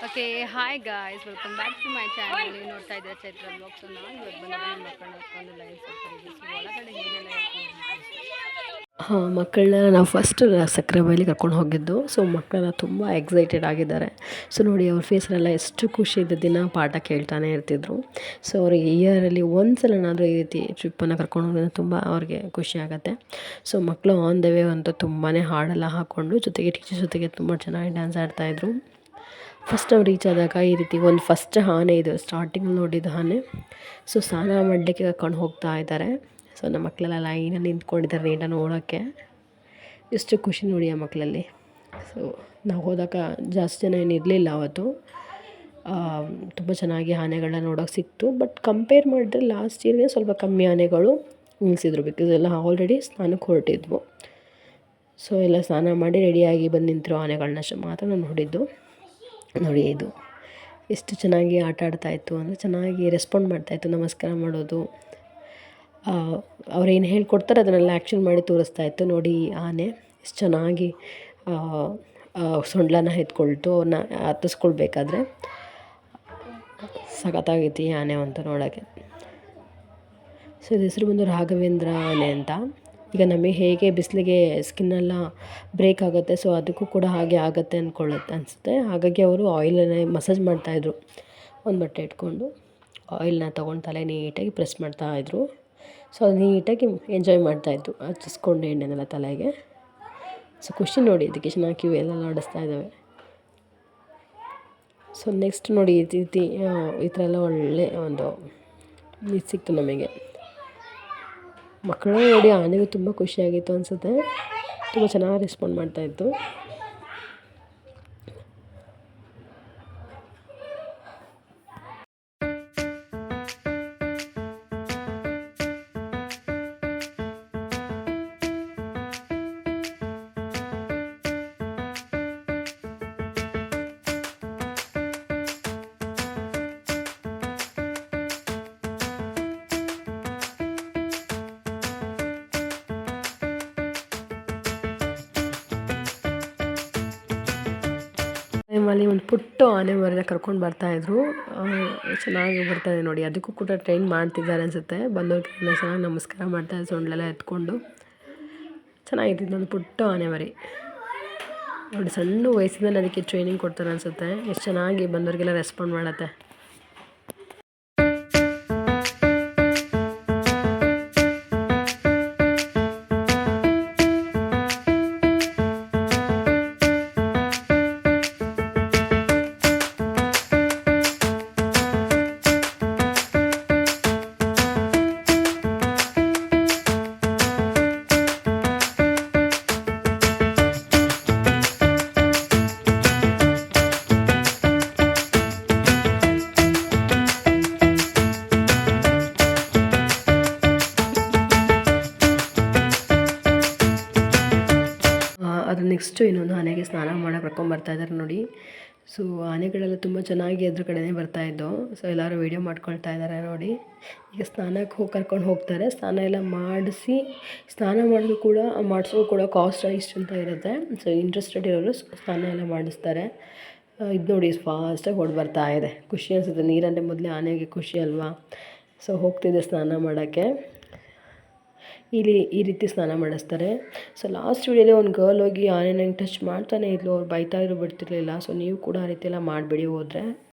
Okay, hi guys, welcome back to my channel. ನೀವು ನೋಡ್ತಾ ಇದ್ದೀರಾ ಚೈತ್ರ ಬ್ಲಾಗ್ಸ್. ನಾನು ಇವತ್ತು ಬಂದಿದ್ದೀನಿ ಮಕ್ಕಳನ್ನ ಎತ್ಕೊಂಡು ಲೈನ್ ಸಕ್ಕರೆ ಒಳಗಡೆ ಏನೆಲ್ಲ ಮಕ್ಕಳನ್ನ ನಾವು ಫಸ್ಟ್ ಸಕ್ಕರೆ ಬೈಲಿ ಕರ್ಕೊಂಡು ಹೋಗಿದ್ದು. ಸೊ ಮಕ್ಕಳೆಲ್ಲ ತುಂಬ ಎಕ್ಸೈಟೆಡ್ ಆಗಿದ್ದಾರೆ. ಸೊ ನೋಡಿ ಅವ್ರ ಫೇಸಲ್ಲೆಲ್ಲ ಎಷ್ಟು ಖುಷಿಯಿಂದ ದಿನ ಪಾಠ ಕೇಳ್ತಾನೆ ಇರ್ತಿದ್ರು. ಸೊ ಅವ್ರಿಗೆ ಇಯರಲ್ಲಿ ಒಂದ್ಸಲನಾದರೂ ಈ ರೀತಿ ಟ್ರಿಪ್ಪನ್ನು ಕರ್ಕೊಂಡು ಹೋಗೋದು ತುಂಬ ಅವ್ರಿಗೆ ಖುಷಿ ಆಗುತ್ತೆ. ಸೊ ಮಕ್ಕಳು ಆನ್ ದ ವೇ ಅಂತೂ ತುಂಬಾ ಹಾಡೆಲ್ಲ ಹಾಕ್ಕೊಂಡು ಜೊತೆಗೆ ಟೀಚರ್ಸ್ ಜೊತೆಗೆ ತುಂಬ ಚೆನ್ನಾಗಿ ಡ್ಯಾನ್ಸ್ ಆಡ್ತಾಯಿದ್ರು. ಫಸ್ಟ್ ನಾವು ರೀಚ್ ಆದಾಗ ಈ ರೀತಿ ಒಂದು ಫಸ್ಟ್ ಆನೆ ಇದು ಸ್ಟಾರ್ಟಿಂಗಲ್ಲಿ ನೋಡಿದ್ದು ಆನೆ. ಸೊ ಸ್ನಾನ ಮಾಡಲಿಕ್ಕೆ ಕರ್ಕೊಂಡು ಹೋಗ್ತಾ ಇದ್ದಾರೆ. ಸೊ ನಮ್ಮ ಮಕ್ಕಳೆಲ್ಲ ಲೈನಲ್ಲಿ ನಿಂತ್ಕೊಂಡಿದ್ದಾರೆ ನೀಟಾಗಿ ನೋಡೋಕ್ಕೆ. ಎಷ್ಟು ಖುಷಿ ನೋಡಿ ಆ ಮಕ್ಕಳಲ್ಲಿ. ಸೊ ನಾವು ಹೋದಾಗ ಜಾಸ್ತಿ ಜನ ಏನು ಇರಲಿಲ್ಲ ಅವತ್ತು. ತುಂಬ ಚೆನ್ನಾಗಿ ಆನೆಗಳನ್ನ ನೋಡೋಕೆ ಸಿಕ್ತು. ಬಟ್ ಕಂಪೇರ್ ಮಾಡಿದ್ರೆ ಲಾಸ್ಟ್ ಇಯರ್ಗೆ ಸ್ವಲ್ಪ ಕಮ್ಮಿ ಆನೆಗಳು ನಿಲ್ಲಿಸಿದ್ರು. ಬಿಕಾಸ್ ಎಲ್ಲ ಆಲ್ರೆಡಿ ಸ್ನಾನಕ್ಕೆ ಹೊರಟಿದ್ವು. ಸೊ ಎಲ್ಲ ಸ್ನಾನ ಮಾಡಿ ರೆಡಿಯಾಗಿ ಬಂದು ನಿಂತಿರೋ ಆನೆಗಳನ್ನ ಮಾತ್ರ ನಾನು ನೋಡಿದ್ದು. ನೋಡಿ ಇದು ಎಷ್ಟು ಚೆನ್ನಾಗಿ ಆಟ ಆಡ್ತಾಯಿತ್ತು ಅಂದರೆ ಚೆನ್ನಾಗಿ ರೆಸ್ಪಾಂಡ್ ಮಾಡ್ತಾಯಿತ್ತು. ನಮಸ್ಕಾರ ಮಾಡೋದು, ಅವ್ರೇನು ಹೇಳ್ಕೊಡ್ತಾರೆ ಅದನ್ನೆಲ್ಲ ಆ್ಯಕ್ಷನ್ ಮಾಡಿ ತೋರಿಸ್ತಾಯಿತ್ತು. ನೋಡಿ ಆನೆ ಎಷ್ಟು ಚೆನ್ನಾಗಿ ಸೊಂಡ್ಲನ ಎತ್ಕೊಳ್ತು. ಅವ್ರನ್ನ ಹತ್ತಿಸ್ಕೊಳ್ಬೇಕಾದ್ರೆ ಸಖತ್ತಾಗೈತಿ ಈ ಆನೆ ಅಂತ ನೋಡೋಕ್ಕೆ. ಸೊ ಇದು ಹೆಸರು ಬಂದು ರಾಘವೇಂದ್ರ ಆನೆ ಅಂತ. ಈಗ ನಮಗೆ ಹೇಗೆ ಬಿಸಿಲಿಗೆ ಸ್ಕಿನ್ನೆಲ್ಲ ಬ್ರೇಕ್ ಆಗುತ್ತೆ, ಸೊ ಅದಕ್ಕೂ ಕೂಡ ಹಾಗೆ ಆಗುತ್ತೆ ಅನಿಸುತ್ತೆ. ಹಾಗಾಗಿ ಅವರು ಆಯಿಲನ್ನು ಮಸಾಜ್ ಮಾಡ್ತಾಯಿದ್ರು. ಒಂದು ಬಟ್ಟೆ ಇಟ್ಕೊಂಡು ಆಯಿಲ್ನ ತೊಗೊಂಡು ತಲೆ ನೀಟಾಗಿ ಪ್ರೆಸ್ ಮಾಡ್ತಾಯಿದ್ರು. ಸೊ ಅದು ನೀಟಾಗಿ ಎಂಜಾಯ್ ಮಾಡ್ತಾಯಿದ್ರು ಹಚ್ಚಿಸ್ಕೊಂಡು ಎಣ್ಣೆನೆಲ್ಲ ತಲೆಗೆ. ಸೊ ಖುಷಿ ನೋಡಿ ಅದಕ್ಕೆ ಚೆನ್ನಾಗಿ ಕ್ಯೂ ಎಲ್ಲ ಆಡಿಸ್ತಾ ಇದ್ದಾವೆ. ಸೊ ನೆಕ್ಸ್ಟ್ ನೋಡಿ ಈ ರೀತಿ ಈ ಥರ ಎಲ್ಲ ಒಳ್ಳೆ ಒಂದು ಇದು ಸಿಕ್ತು ನಮಗೆ. ಮಕ್ಕಳು ನೋಡಿ ಆನೆಗೂ ತುಂಬ ಖುಷಿಯಾಗಿತ್ತು ಅನಿಸುತ್ತೆ. ತುಂಬ ಚೆನ್ನಾಗಿ ರೆಸ್ಪಾಂಡ್ ಮಾಡ್ತಾಯಿತ್ತು. ಟೈಮಲ್ಲಿ ಒಂದು ಪುಟ್ಟ ಆನೆ ಮರಿನ ಕರ್ಕೊಂಡು ಬರ್ತಾಯಿದ್ರು. ಚೆನ್ನಾಗಿ ಬರ್ತಾಯಿದೆ ನೋಡಿ. ಅದಕ್ಕೂ ಕೂಡ ಟ್ರೈನ್ ಮಾಡ್ತಿದ್ದಾರೆ ಅನಿಸುತ್ತೆ. ಬಂದವ್ರಿಗೆಲ್ಲ ಚೆನ್ನಾಗಿ ನಮಸ್ಕಾರ ಮಾಡ್ತಾಯಿದ್ರು ಸೊಂಡ್ಲೆಲ್ಲ ಎತ್ಕೊಂಡು. ಚೆನ್ನಾಗಿತ್ತು ಒಂದು ಪುಟ್ಟ ಆನೆ ಮರಿ ನೋಡಿ. ಸಣ್ಣ ವಯಸ್ಸಿನಲ್ಲಿ ಅದಕ್ಕೆ ಟ್ರೈನಿಂಗ್ ಕೊಡ್ತಾರೆ ಅನಿಸುತ್ತೆ. ಎಷ್ಟು ಚೆನ್ನಾಗಿ ಬಂದವ್ರಿಗೆಲ್ಲ ರೆಸ್ಪಾಂಡ್ ಮಾಡುತ್ತೆ. ಅದು ನೆಕ್ಸ್ಟು ಇನ್ನೊಂದು ಆನೆಗೆ ಸ್ನಾನ ಮಾಡೋಕೆ ಕರ್ಕೊಂಬರ್ತಾಯಿದ್ದಾರೆ ನೋಡಿ. ಸೊ ಆನೆಗಳೆಲ್ಲ ತುಂಬ ಚೆನ್ನಾಗಿ ಎದುರು ಕಡೆನೇ ಬರ್ತಾಯಿದ್ದು. ಸೊ ಎಲ್ಲರೂ ವೀಡಿಯೋ ಮಾಡ್ಕೊಳ್ತಾ ಇದ್ದಾರೆ ನೋಡಿ. ಈಗ ಸ್ನಾನಕ್ಕೆ ಕರ್ಕೊಂಡು ಹೋಗ್ತಾರೆ. ಸ್ನಾನ ಎಲ್ಲ ಮಾಡಿಸಿ ಸ್ನಾನ ಮಾಡೋದು ಕೂಡ ಮಾಡಿಸೋದು ಕೂಡ ಕಾಸ್ಟ್ ಇಷ್ಟು ಅಂತ ಇರುತ್ತೆ. ಸೊ ಇಂಟ್ರೆಸ್ಟೆಡ್ ಇರೋರು ಸ್ನಾನ ಎಲ್ಲ ಮಾಡಿಸ್ತಾರೆ. ಇದು ನೋಡಿ ಫಾಸ್ಟಾಗಿ ಹೊಡ್ ಬರ್ತಾ ಇದೆ. ಖುಷಿ ಅನಿಸುತ್ತೆ. ನೀರಂದರೆ ಮೊದಲೇ ಆನೆಗೆ ಖುಷಿ ಅಲ್ವಾ. ಸೊ ಹೋಗ್ತಿದ್ದೆ ಸ್ನಾನ ಮಾಡೋಕ್ಕೆ. ಇಲ್ಲಿ ಈ ರೀತಿ ಸ್ನಾನ ಮಾಡಿಸ್ತಾರೆ. ಸೊ ಲಾಸ್ಟ್ ವೀಡಿಯೋಲಿ ಒಂದು ಗರ್ಲ್ ಹೋಗಿ ಆನೆನ ಟಚ್ ಮಾಡ್ತಾನೆ ಇದ್ಲು. ಅವ್ರು ಬೈತಾ ಇದ್ರು ಬಿಡ್ತಿರ್ಲಿಲ್ಲ. ಸೊ ನೀವು ಕೂಡ ಆ ರೀತಿ ಎಲ್ಲ ಮಾಡಬೇಡಿ ಹೋದರೆ.